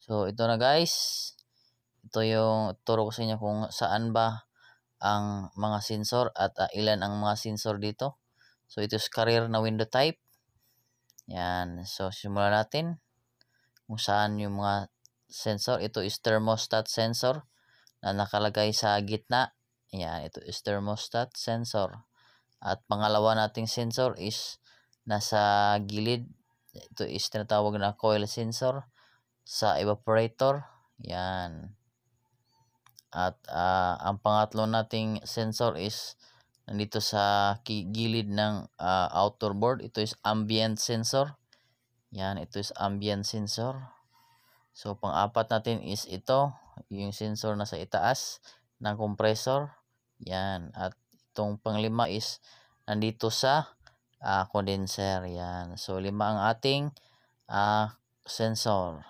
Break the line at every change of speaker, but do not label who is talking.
So ito na guys, ito yung turo ko sa inyo kung saan ba ang mga sensor at ilan ang mga sensor dito. So ito is carrier na window type. Yan, so simulan natin kung saan yung mga sensor. Ito is thermostat sensor na nakalagay sa gitna. Yan, ito is thermostat sensor. At pangalawa nating sensor is nasa gilid. Ito is tinatawag na coil sensor sa evaporator. Yan. At ang pangatlo nating sensor is nandito sa gilid ng outer board. Ito is ambient sensor. Yan, ito is ambient sensor. So pang-apat natin is ito, yung sensor na sa itaas ng compressor. Yan, at itong panglima is nandito sa condenser. Yan. So 5 ang ating sensor.